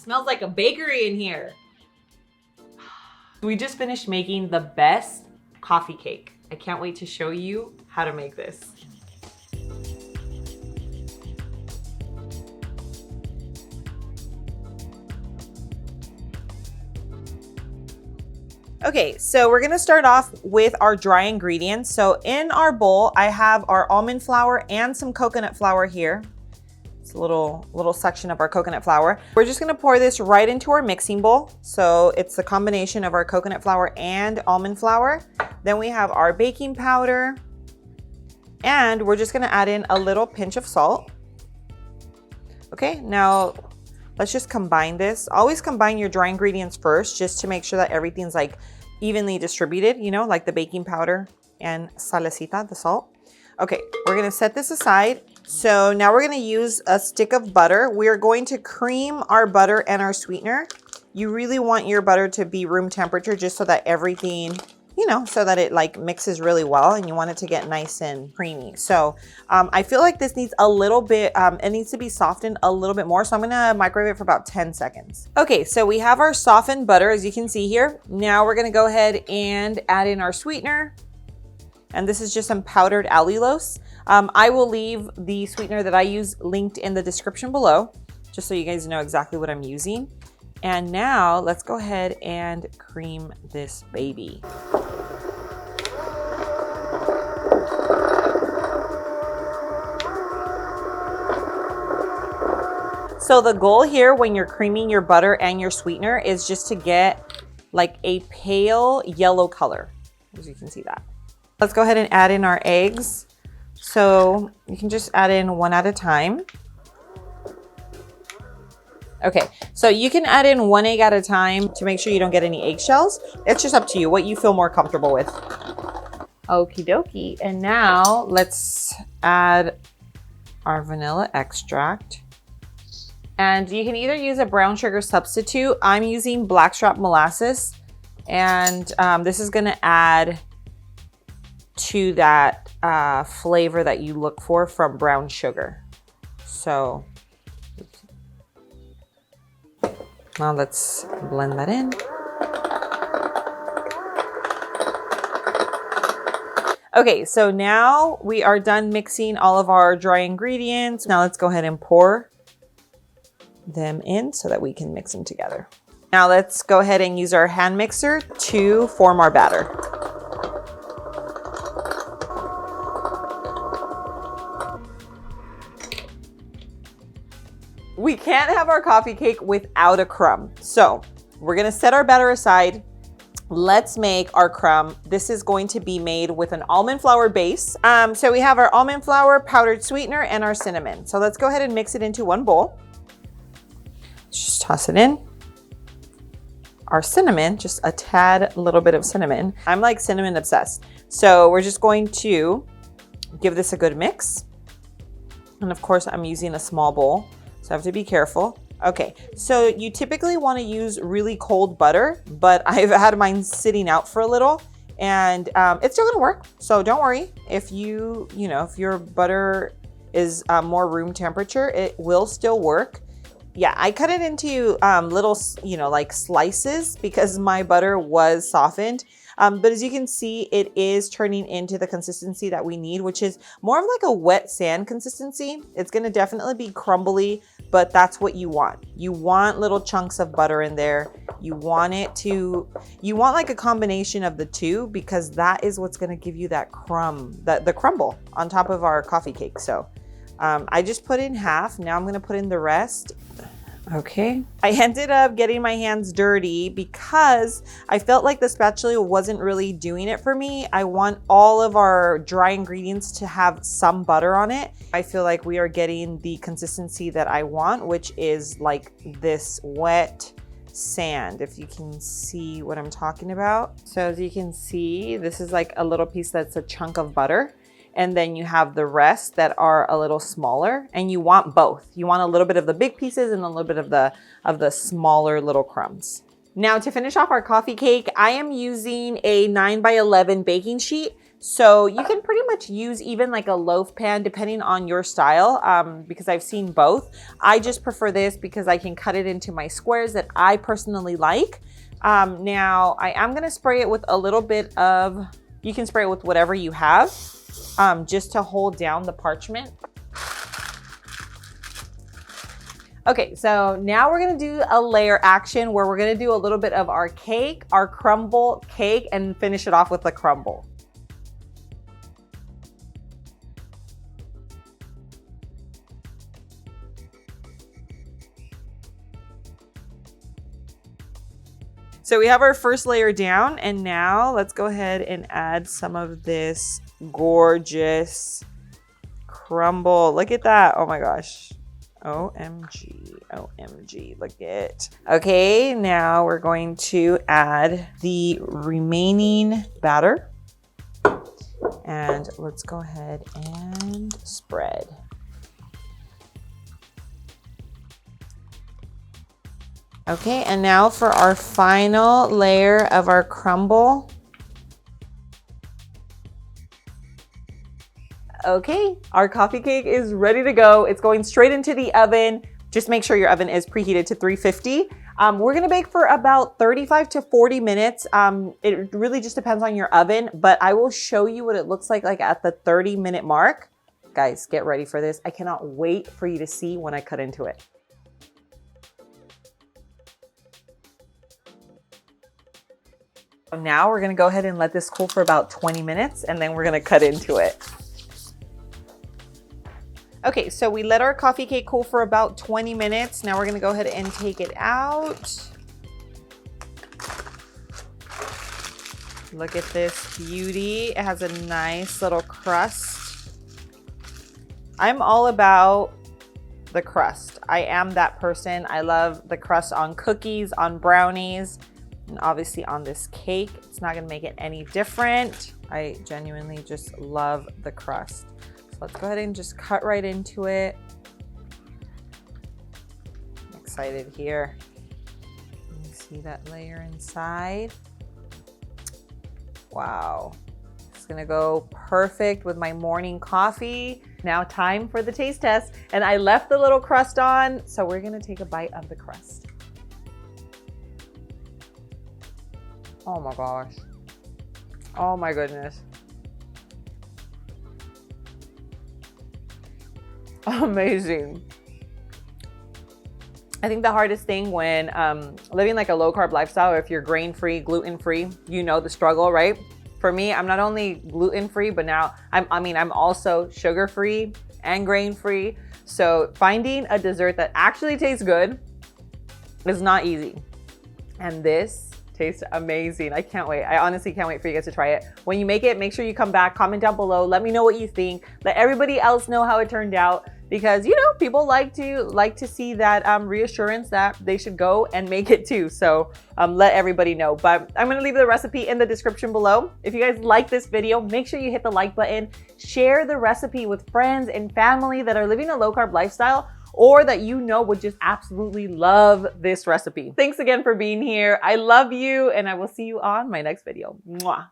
Smells like a bakery in here. We just finished making the best coffee cake. I can't wait to show you how to make this. Okay, so we're gonna start off with our dry ingredients. So in our bowl, I have our almond flour and some coconut flour here. It's a little section of our coconut flour. We're just gonna pour this right into our mixing bowl. So it's the combination of our coconut flour and almond flour. Then we have our baking powder, and we're just gonna add in a little pinch of salt. Okay, now let's just combine this. Always combine your dry ingredients first, just to make sure that everything's like evenly distributed, you know, like the baking powder and salecita, the salt. Okay, we're gonna set this aside. So now we're gonna use a stick of butter. We are going to cream our butter and our sweetener. You really want your butter to be room temperature just so that everything, you know, so that it like mixes really well, and you want it to get nice and creamy. So I feel like this needs a little bit, it needs to be softened a little bit more. So I'm gonna microwave it for about 10 seconds. Okay, so we have our softened butter, as you can see here. Now we're gonna go ahead and add in our sweetener. And this is just some powdered allulose. I will leave the sweetener that I use linked in the description below, just so you guys know exactly what I'm using. And now let's go ahead and cream this baby. So the goal here when you're creaming your butter and your sweetener is just to get like a pale yellow color, as you can see that. Let's go ahead and add in our eggs. So you can just add in one at a time. Okay, so you can add in one egg at a time to make sure you don't get any eggshells. It's just up to you, what you feel more comfortable with. Okie dokie, and now let's add our vanilla extract. And you can either use a brown sugar substitute. I'm using blackstrap molasses, and this is gonna add to that flavor that you look for from brown sugar. So now let's blend that in. Okay, so now we are done mixing all of our dry ingredients. Now let's go ahead and pour them in so that we can mix them together. Now let's go ahead and use our hand mixer to form our batter. We can't have our coffee cake without a crumb. So we're gonna set our batter aside. Let's make our crumb. This is going to be made with an almond flour base. So we have our almond flour, powdered sweetener, and our cinnamon. So let's go ahead and mix it into one bowl. Just toss it in. Our cinnamon, just a tad little bit of cinnamon. I'm like cinnamon obsessed. So we're just going to give this a good mix. And of course I'm using a small bowl, so I have to be careful. Okay, so you typically want to use really cold butter, but I've had mine sitting out for a little, and it's still gonna work. So don't worry if if your butter is more room temperature, it will still work. Yeah, I cut it into little, like slices because my butter was softened. But as you can see, it is turning into the consistency that we need, which is more of like a wet sand consistency. It's gonna definitely be crumbly, but that's what you want. You want little chunks of butter in there. You want like a combination of the two, because that is what's gonna give you that the crumble on top of our coffee cake. So I just put in half. Now I'm gonna put in the rest. Okay, I ended up getting my hands dirty because I felt like the spatula wasn't really doing it for me. I want all of our dry ingredients to have some butter on it. I feel like we are getting the consistency that I want, which is like this wet sand, if you can see what I'm talking about. So as you can see, this is like a little piece that's a chunk of butter. And then you have the rest that are a little smaller, and you want both. You want a little bit of the big pieces and a little bit of the smaller little crumbs. Now to finish off our coffee cake, I am using a 9x11 baking sheet. So you can pretty much use even like a loaf pan depending on your style, because I've seen both. I just prefer this because I can cut it into my squares that I personally like. Now I am gonna spray it with a little bit of, you can spray it with whatever you have, just to hold down the parchment. Okay, so now we're gonna do a layer action where we're gonna do a little bit of our cake, our crumble cake, and finish it off with the crumble. So we have our first layer down, and now let's go ahead and add some of this gorgeous crumble. Look at that, oh my gosh. OMG, OMG, look at it. Okay, now we're going to add the remaining batter. And let's go ahead and spread. Okay, and now for our final layer of our crumble. Okay, our coffee cake is ready to go. It's going straight into the oven. Just make sure your oven is preheated to 350. We're gonna bake for about 35 to 40 minutes. It really just depends on your oven, but I will show you what it looks like at the 30-minute mark. Guys, get ready for this. I cannot wait for you to see when I cut into it. Now we're gonna go ahead and let this cool for about 20 minutes, and then we're gonna cut into it. Okay, so we let our coffee cake cool for about 20 minutes. Now we're gonna go ahead and take it out. Look at this beauty. It has a nice little crust. I'm all about the crust. I am that person. I love the crust on cookies, on brownies, and obviously on this cake. It's not gonna make it any different. I genuinely just love the crust. Let's go ahead and just cut right into it. I'm excited here. You see that layer inside? Wow. It's gonna go perfect with my morning coffee. Now time for the taste test. And I left the little crust on, so we're gonna take a bite of the crust. Oh my gosh. Oh my goodness. Amazing. I think the hardest thing when living like a low carb lifestyle, or if you're grain free, gluten free, you know the struggle, right? For me, I'm not only gluten free, but now I'm also sugar free and grain free. So finding a dessert that actually tastes good is not easy. And this tastes amazing. I can't wait. I honestly can't wait for you guys to try it. When you make it, make sure you come back, comment down below, let me know what you think. Let everybody else know how it turned out, because you know, people like to see that reassurance that they should go and make it too. So let everybody know. But I'm gonna leave the recipe in the description below. If you guys like this video, make sure you hit the like button, share the recipe with friends and family that are living a low carb lifestyle, or that you know would just absolutely love this recipe. Thanks again for being here. I love you, and I will see you on my next video. Mwah.